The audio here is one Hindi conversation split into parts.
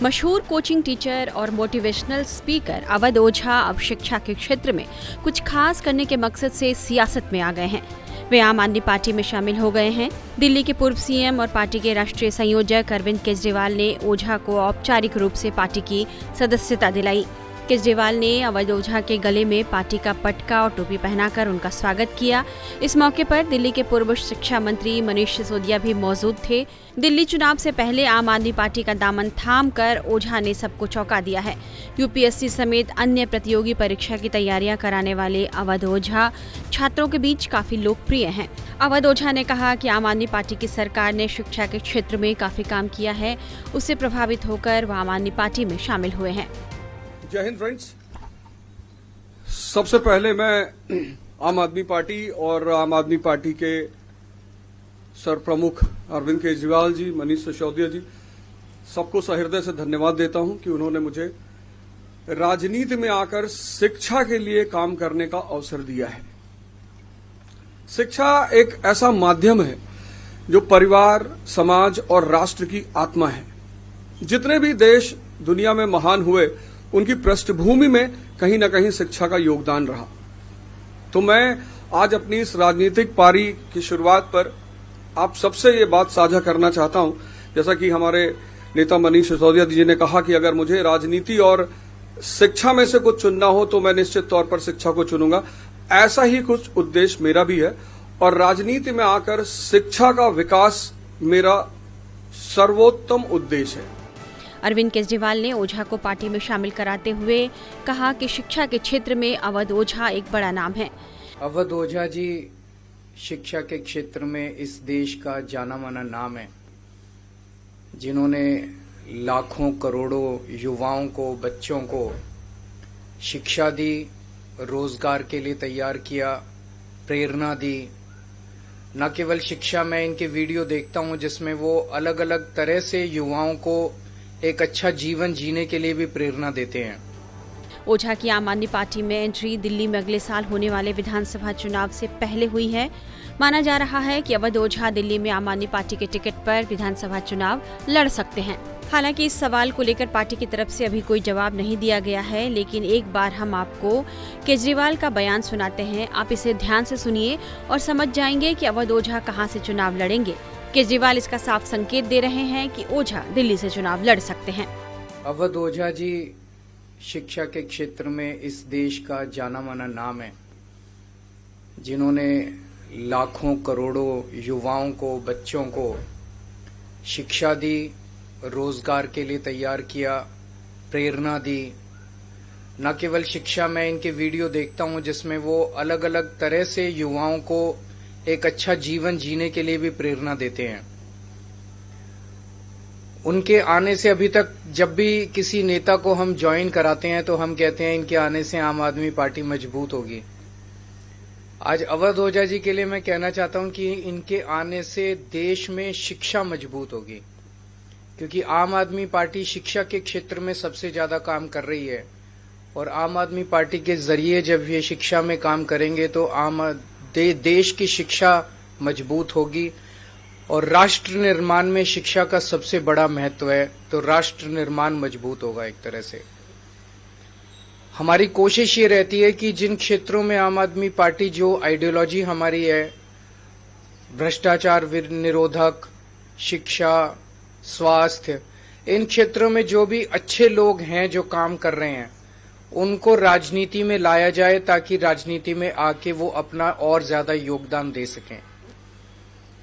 मशहूर कोचिंग टीचर और मोटिवेशनल स्पीकर अवध ओझा अब शिक्षा के क्षेत्र में कुछ खास करने के मकसद से सियासत में आ गए हैं। वे आम आदमी पार्टी में शामिल हो गए हैं। दिल्ली के पूर्व सीएम और पार्टी के राष्ट्रीय संयोजक अरविंद केजरीवाल ने ओझा को औपचारिक रूप से पार्टी की सदस्यता दिलाई। केजरीवाल ने अवध ओझा के गले में पार्टी का पटका और टोपी पहनाकर उनका स्वागत किया। इस मौके पर दिल्ली के पूर्व शिक्षा मंत्री मनीष सिसोदिया भी मौजूद थे। दिल्ली चुनाव से पहले आम आदमी पार्टी का दामन थाम कर ओझा ने सबको चौंका दिया है। यूपीएससी समेत अन्य प्रतियोगी परीक्षा की तैयारियां कराने वाले अवध ओझा छात्रों के बीच काफी लोकप्रिय हैं। अवध ओझा ने कहा कि आम आदमी पार्टी की सरकार ने शिक्षा के क्षेत्र में काफी काम किया है। उससे प्रभावित होकर वह आम आदमी पार्टी में शामिल हुए हैं। जय हिंद फ्रेंड्स। सबसे पहले मैं आम आदमी पार्टी और आम आदमी पार्टी के सर प्रमुख अरविंद केजरीवाल जी, मनीष सिसोदिया जी, सबको सहृदय से धन्यवाद देता हूं कि उन्होंने मुझे राजनीति में आकर शिक्षा के लिए काम करने का अवसर दिया है। शिक्षा एक ऐसा माध्यम है जो परिवार, समाज और राष्ट्र की आत्मा है। जितने भी देश दुनिया में महान हुए, उनकी पृष्ठभूमि में कहीं न कहीं शिक्षा का योगदान रहा। तो मैं आज अपनी इस राजनीतिक पारी की शुरुआत पर आप सबसे ये बात साझा करना चाहता हूं, जैसा कि हमारे नेता मनीष सिसोदिया जी ने कहा कि अगर मुझे राजनीति और शिक्षा में से कुछ चुनना हो तो मैं निश्चित तौर पर शिक्षा को चुनूंगा। ऐसा ही कुछ उद्देश्य मेरा भी है और राजनीति में आकर शिक्षा का विकास मेरा सर्वोत्तम उद्देश्य है। अरविंद केजरीवाल ने ओझा को पार्टी में शामिल कराते हुए कहा कि शिक्षा के क्षेत्र में अवध ओझा एक बड़ा नाम है। अवध ओझा जी शिक्षा के क्षेत्र में इस देश का जाना माना नाम है, जिन्होंने लाखों करोड़ों युवाओं को, बच्चों को शिक्षा दी, रोजगार के लिए तैयार किया, प्रेरणा दी। न केवल शिक्षा, मैं इनके वीडियो देखता हूं जिसमें वो अलग अलग तरह से युवाओं को एक अच्छा जीवन जीने के लिए भी प्रेरणा देते हैं। ओझा की आम आदमी पार्टी में एंट्री दिल्ली में अगले साल होने वाले विधानसभा चुनाव से पहले हुई है। माना जा रहा है कि अवध ओझा दिल्ली में आम आदमी पार्टी के टिकट पर विधानसभा चुनाव लड़ सकते हैं। हालांकि इस सवाल को लेकर पार्टी की तरफ से अभी कोई जवाब नहीं दिया गया है, लेकिन एक बार हम आपको केजरीवाल का बयान सुनाते हैं। आप इसे ध्यान से सुनिए और समझ जाएंगे कि अवध ओझा कहां से चुनाव लड़ेंगे। केजरीवाल इसका साफ संकेत दे रहे हैं कि ओझा दिल्ली से चुनाव लड़ सकते हैं। अवध ओझा जी शिक्षा के क्षेत्र में इस देश का जाना माना नाम है, जिन्होंने लाखों करोड़ों युवाओं को, बच्चों को शिक्षा दी, रोजगार के लिए तैयार किया, प्रेरणा दी। न केवल शिक्षा, मैं इनके वीडियो देखता हूं जिसमें वो अलग अलग तरह से युवाओं को एक अच्छा जीवन जीने के लिए भी प्रेरणा देते हैं। उनके आने से अभी तक जब भी किसी नेता को हम ज्वाइन कराते हैं तो हम कहते हैं इनके आने से आम आदमी पार्टी मजबूत होगी। आज अवध ओझा जी के लिए मैं कहना चाहता हूं कि इनके आने से देश में शिक्षा मजबूत होगी, क्योंकि आम आदमी पार्टी शिक्षा के क्षेत्र में सबसे ज्यादा काम कर रही है और आम आदमी पार्टी के जरिए जब ये शिक्षा में काम करेंगे तो देश की शिक्षा मजबूत होगी और राष्ट्र निर्माण में शिक्षा का सबसे बड़ा महत्व है, तो राष्ट्र निर्माण मजबूत होगा। एक तरह से हमारी कोशिश ये रहती है कि जिन क्षेत्रों में आम आदमी पार्टी, जो आइडियोलॉजी हमारी है, भ्रष्टाचार निरोधक, शिक्षा, स्वास्थ्य, इन क्षेत्रों में जो भी अच्छे लोग हैं जो काम कर रहे हैं उनको राजनीति में लाया जाए, ताकि राजनीति में आके वो अपना और ज्यादा योगदान दे सकें।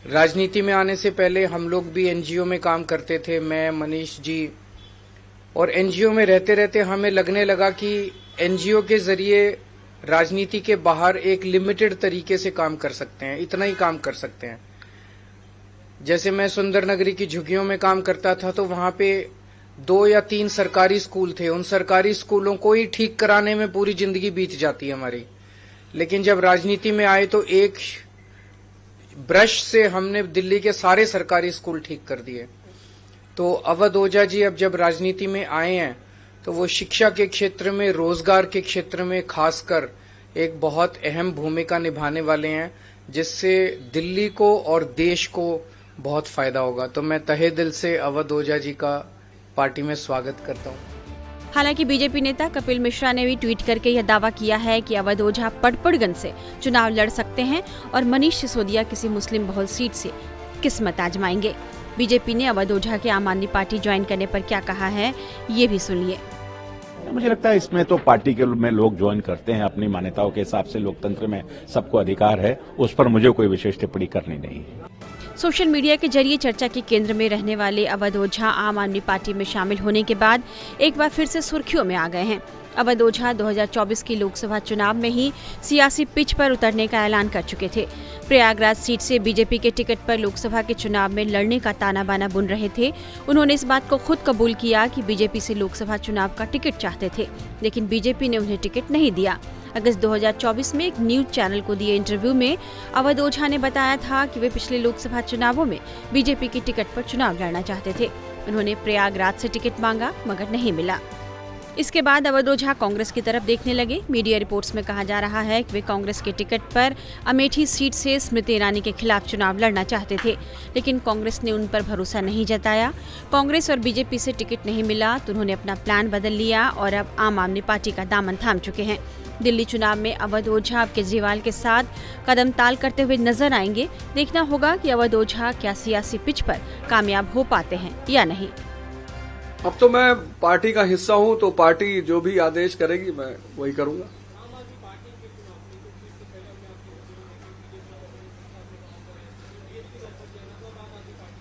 राजनीति में आने से पहले हम लोग भी एनजीओ में काम करते थे, मैं, मनीष जी, और एनजीओ में रहते रहते हमें लगने लगा कि एनजीओ के जरिए राजनीति के बाहर एक लिमिटेड तरीके से काम कर सकते हैं, इतना ही काम कर सकते हैं। जैसे मैं सुंदरनगरी की झुग्गियों में काम करता था तो वहां पे 2 या 3 सरकारी स्कूल थे। उन सरकारी स्कूलों को ही ठीक कराने में पूरी जिंदगी बीत जाती है हमारी। लेकिन जब राजनीति में आए तो एक ब्रश से हमने दिल्ली के सारे सरकारी स्कूल ठीक कर दिए। तो अवध ओझा जी अब जब राजनीति में आए हैं तो वो शिक्षा के क्षेत्र में, रोजगार के क्षेत्र में खासकर एक बहुत अहम भूमिका निभाने वाले हैं, जिससे दिल्ली को और देश को बहुत फायदा होगा। तो मैं तहे दिल से अवध ओझा जी का पार्टी में स्वागत करता हूँ। हालांकि बीजेपी नेता कपिल मिश्रा ने भी ट्वीट करके यह दावा किया है कि अवध ओझा पड़पड़गंज से चुनाव लड़ सकते हैं और मनीष सिसोदिया किसी मुस्लिम बहुल सीट से किस्मत आजमाएंगे। बीजेपी ने अवध ओझा के आम आदमी पार्टी ज्वाइन करने पर क्या कहा है, ये भी सुनिए। मुझे लगता है इसमें तो पार्टी के में लोग ज्वाइन करते हैं अपनी मान्यताओं के हिसाब से, लोकतंत्र में सबको अधिकार है, उस पर मुझे कोई विशेष टिप्पणी करनी नहीं है। सोशल मीडिया के जरिए चर्चा के केंद्र में रहने वाले अवध ओझा आम आदमी पार्टी में शामिल होने के बाद एक बार फिर से सुर्खियों में आ गए हैं। अवध ओझा 2024 की लोकसभा चुनाव में ही सियासी पिच पर उतरने का ऐलान कर चुके थे। प्रयागराज सीट से बीजेपी के टिकट पर लोकसभा के चुनाव में लड़ने का ताना बाना बुन रहे थे। उन्होंने इस बात को खुद कबूल किया कि बीजेपी से लोकसभा चुनाव का टिकट चाहते थे, लेकिन बीजेपी ने उन्हें टिकट नहीं दिया। अगस्त 2024 में एक न्यूज चैनल को दिए इंटरव्यू में अवध ओझा ने बताया था कि वे पिछले लोकसभा चुनावों में बीजेपी की टिकट पर चुनाव लड़ना चाहते थे। उन्होंने प्रयागराज से टिकट मांगा मगर नहीं मिला। इसके बाद अवध ओझा कांग्रेस की तरफ देखने लगे। मीडिया रिपोर्ट्स में कहा जा रहा है कि वे कांग्रेस के टिकट पर अमेठी सीट से स्मृति ईरानी के खिलाफ चुनाव लड़ना चाहते थे, लेकिन कांग्रेस ने उन पर भरोसा नहीं जताया। कांग्रेस और बीजेपी से टिकट नहीं मिला तो उन्होंने अपना प्लान बदल लिया और अब आम आदमी पार्टी का दामन थाम चुके हैं। दिल्ली चुनाव में अवध ओझा केजरीवाल के साथ कदम ताल करते हुए नजर आएंगे। देखना होगा कि अवध ओझा क्या सियासी पिच पर कामयाब हो पाते हैं या नहीं। अब तो मैं पार्टी का हिस्सा हूं, तो पार्टी जो भी आदेश करेगी मैं वही करूंगा।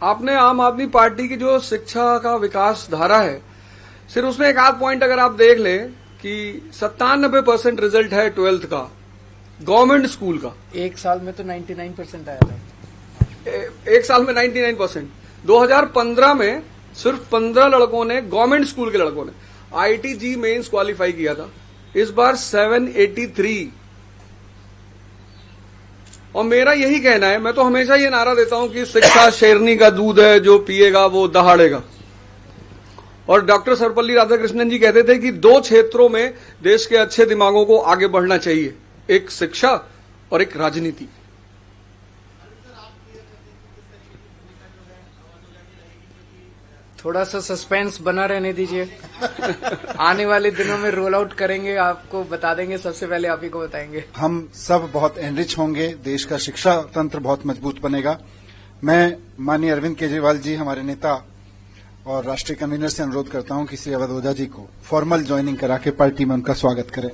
आपने आम आदमी पार्टी की जो शिक्षा का विकास धारा है, सिर्फ उसमें एक आध पॉइंट अगर आप देख लें कि 97% रिजल्ट है 12th का गवर्नमेंट स्कूल का। एक साल में तो 99% आया था। एक साल में 99%। 2015 में सिर्फ 15 लड़कों ने, गवर्नमेंट स्कूल के लड़कों ने IIT मेंस क्वालिफाई किया था। इस बार 783। और मेरा यही कहना है, मैं तो हमेशा ये नारा देता हूं कि शिक्षा शेरनी का दूध है, जो पिएगा वो दहाड़ेगा। और डॉक्टर सर्वपल्ली राधाकृष्णन जी कहते थे कि 2 क्षेत्रों में देश के अच्छे दिमागों को आगे बढ़ना चाहिए, एक शिक्षा और एक राजनीति। थोड़ा सा सस्पेंस बना रहने दीजिए। आने वाले दिनों में रोल आउट करेंगे, आपको बता देंगे। सबसे पहले आप ही को बताएंगे। हम सब बहुत एनरिच होंगे, देश का शिक्षा तंत्र बहुत मजबूत बनेगा। मैं माननीय अरविंद केजरीवाल जी, हमारे नेता और राष्ट्रीय कन्वीनर से अनुरोध करता हूं कि श्री अवध ओझा जी को फॉर्मल ज्वाइनिंग करा के पार्टी में उनका स्वागत करें।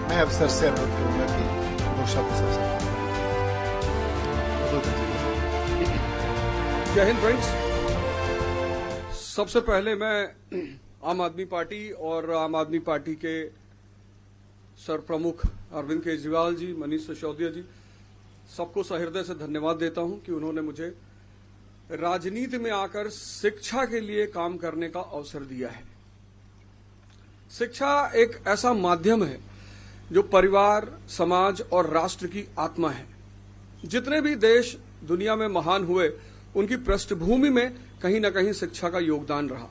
मैं अफसर से अनुरोध करूंगा कि 2 शब्द सबसे। जय हिंद फ्रेंड्स। सबसे पहले मैं आम आदमी पार्टी और आम आदमी पार्टी के सरप्रमुख अरविंद केजरीवाल जी, मनीष सिसोदिया जी, सबको सहृदय से धन्यवाद देता हूं कि उन्होंने मुझे राजनीति में आकर शिक्षा के लिए काम करने का अवसर दिया है। शिक्षा एक ऐसा माध्यम है जो परिवार, समाज और राष्ट्र की आत्मा है। जितने भी देश दुनिया में महान हुए, उनकी पृष्ठभूमि में कहीं न कहीं शिक्षा का योगदान रहा।